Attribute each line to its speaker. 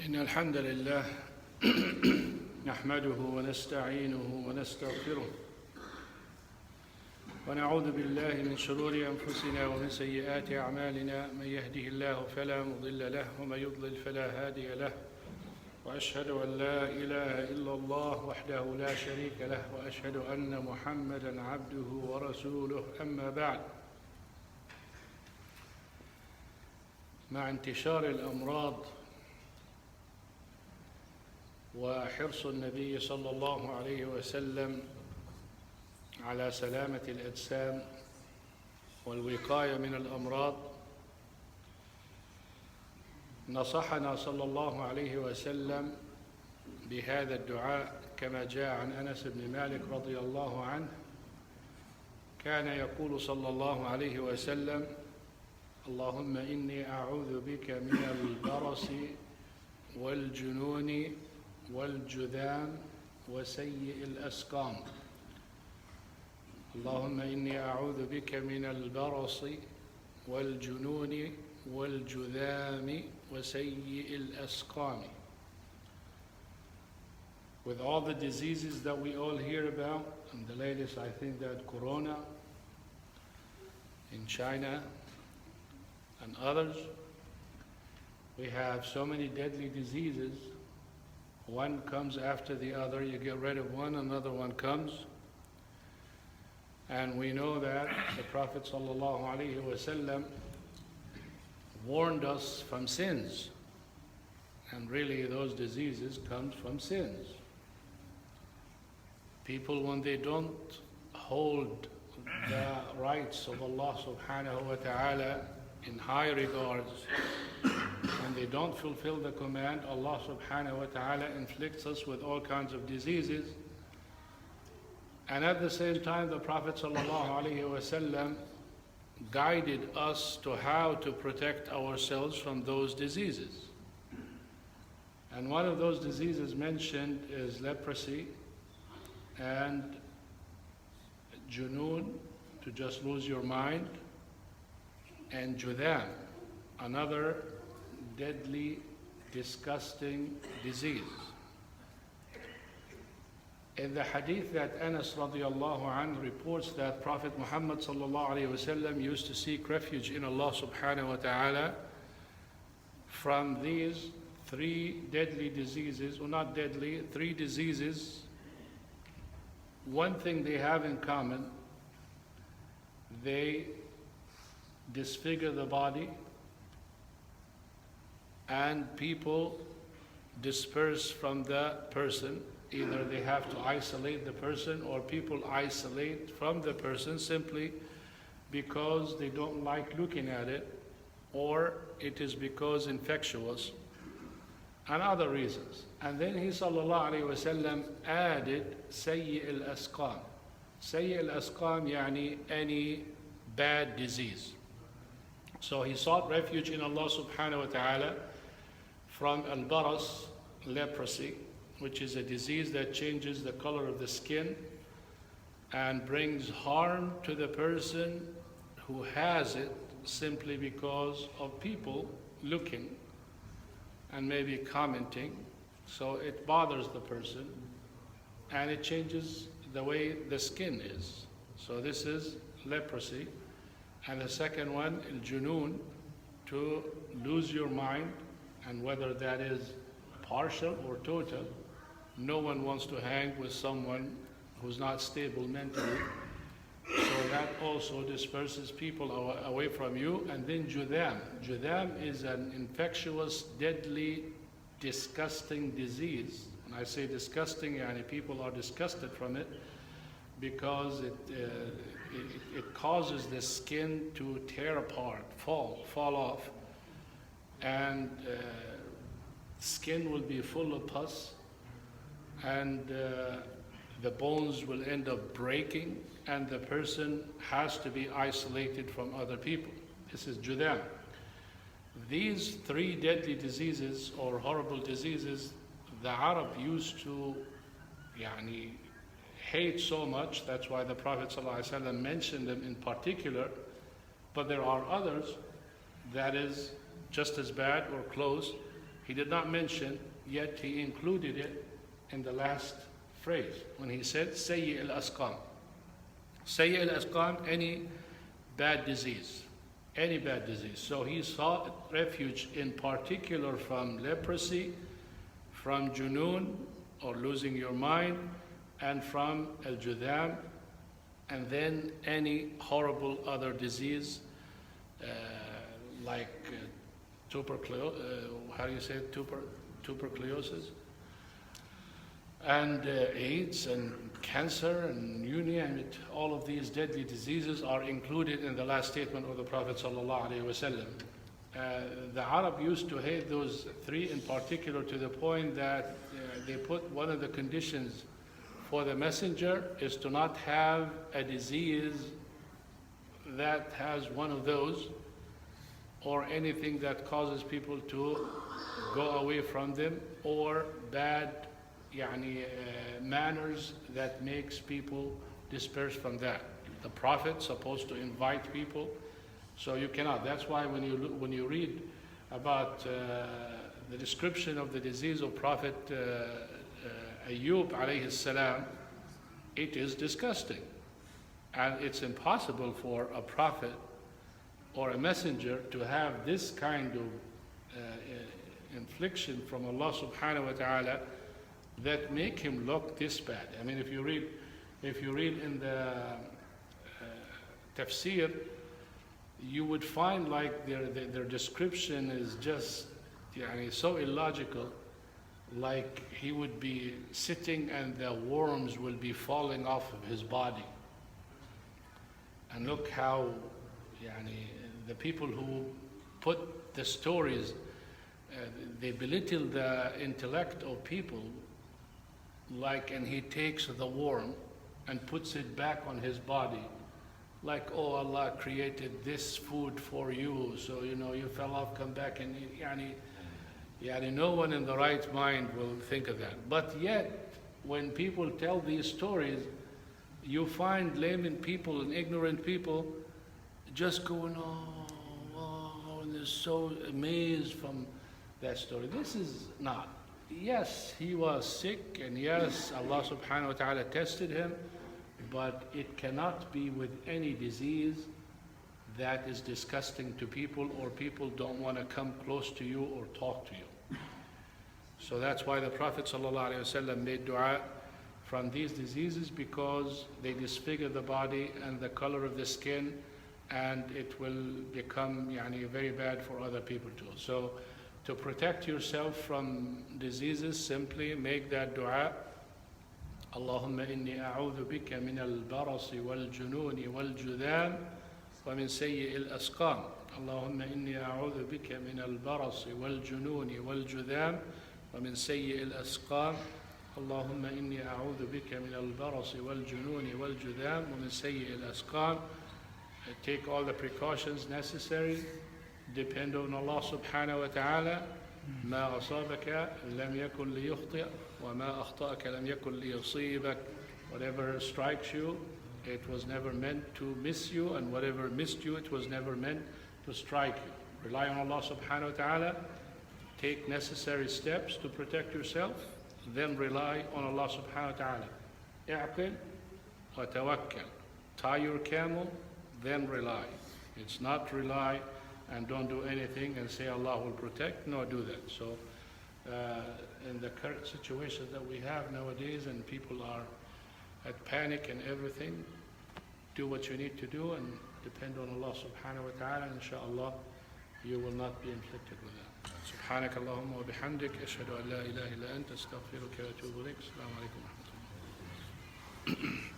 Speaker 1: إن الحمد لله نحمده ونستعينه ونستغفره ونعوذ بالله من شرور أنفسنا ومن سيئات أعمالنا. من يهده الله فلا مضل له ومن يضلل فلا هادي له، وأشهد أن لا إله إلا الله وحده لا شريك له، وأشهد أن محمدًا عبده ورسوله. أما بعد، مع انتشار الأمراض وحرص النبي صلى الله عليه وسلم على سلامة الأجسام والوقاية من الأمراض، نصحنا صلى الله عليه وسلم بهذا الدعاء كما جاء عن أنس بن مالك رضي الله عنه. كان يقول صلى الله عليه وسلم: اللهم إني أعوذ بك من البرص والجنون والجذام وسيء الأسقام. اللهم إني أعوذ بك من البرص والجنون والجذام وسيء الأسقام. With all the diseases that we all hear about, and the latest, I think that Corona in China and others, we have so many deadly diseases. One comes after the other. You get rid of one, another one comes. And we know that the Prophet ﷺ warned us from sins. And really those diseases come from sins. People, when they don't hold the rights of Allah subhanahu wa ta'ala in high regards, and they don't fulfill the command, Allah subhanahu wa ta'ala inflicts us with all kinds of diseases. And at the same time, the Prophet sallallahu alaihi wasallam guided us to how to protect ourselves from those diseases. And one of those diseases mentioned is leprosy and junoon, to just lose your mind, and judam, another deadly, disgusting disease. In the hadith that Anas radiallahu anhu reports that Prophet Muhammad sallallahu alayhi wasallam used to seek refuge in Allah subhanahu wa ta'ala from these three deadly diseases, or not deadly, three diseases. One thing they have in common: they disfigure the body, and people disperse from the person. Either they have to isolate the person, or people isolate from the person simply because they don't like looking at it, or it is because infectious, and other reasons. And then he sallallahu alayhi wasallam added sayyi al-asqam. Sayyi al-asqam yani any bad disease. So he sought refuge in Allah subhanahu wa ta'ala from al-baras, leprosy, which is a disease that changes the color of the skin and brings harm to the person who has it simply because of people looking and maybe commenting. So it bothers the person and it changes the way the skin is. So this is leprosy. And the second one, al-junoon, to lose your mind, and whether that is partial or total. No one wants to hang with someone who's not stable mentally. So that also disperses people away from you. And then judam. Judam is an infectious, deadly, disgusting disease. And I say disgusting, and people are disgusted from it because it causes the skin to tear apart, fall off, and skin will be full of pus, and the bones will end up breaking, and the person has to be isolated from other people. This is judam. These three deadly diseases or horrible diseases, the Arab used to hate so much. That's why the Prophet ﷺ mentioned them in particular. But there are others that is just as bad or close. he did not mention, yet he included it in the last phrase when he said, Sayyi al-asqam. Sayyi al-asqam, any bad disease. Any bad disease. So he sought refuge in particular from leprosy, from junoon, or losing your mind, and from al-judam, and then any horrible other disease like tuberculosis, and AIDS, and cancer, and you name it. All of these deadly diseases are included in the last statement of the Prophet ﷺ. The Arab used to hate those three in particular to the point that they put one of the conditions for the messenger is to not have a disease that has one of those, or anything that causes people to go away from them, or bad manners that makes people disperse from that. The Prophet's supposed to invite people, so you cannot. That's why when you read about the description of the disease of Prophet Ayyub alayhi salam, it is disgusting. And it's impossible for a prophet or a messenger to have this kind of infliction from Allah subhanahu wa ta'ala that make him look this bad. I mean, if you read in the tafsir, you would find like their description is just so illogical. Like he would be sitting and the worms will be falling off of his body. And look how the people who put the stories, they belittle the intellect of people, and he takes the worm and puts it back on his body, like, oh, Allah created this food for you, so you fell off, come back and eat. No one in the right mind will think of that. But yet, when people tell these stories, you find layman people and ignorant people just going, oh, and they're so amazed from that story. This is not. Yes, he was sick, and yes, Allah subhanahu wa ta'ala tested him, but it cannot be with any disease that is disgusting to people, or people don't want to come close to you or talk to you. So that's why the Prophet ﷺ made dua from these diseases, because they disfigure the body and the color of the skin, and it will become very bad for other people too. So to protect yourself from diseases, simply make that dua. اللهم إني أعوذ بك من البرص والجنون والجذام ومن سيء الأسقام. اللهم إني أعوذ بك من البرص والجنون والجذام ومن سيء الأسقام. اللهم إني أعوذ بك من البرص والجنون والجذام ومن سيء الأسقام. Take all the precautions necessary. Depend on Allah subhanahu wa ta'ala. ما أصابك لم يكن ليخطئ وما أخطأك لم يكن ليصيبك. Whatever strikes you, it was never meant to miss you, and whatever missed you, it was never meant to strike you. Rely on Allah subhanahu wa ta'ala. Take necessary steps to protect yourself. Then rely on Allah subhanahu wa ta'ala. اعقل وتوكل. Tie your camel, then rely. It's not rely and don't do anything and say Allah will protect. No, do that. So in the current situation that we have nowadays, and people are at panic and everything, do what you need to do and depend on Allah subhanahu wa ta'ala. Inshallah, you will not be inflicted with that. سبحانك اللهم وبحمدك أشهد أن لا إله إلا أنت أستغفرك وأتوب إليك. السلام عليكم ورحمة الله.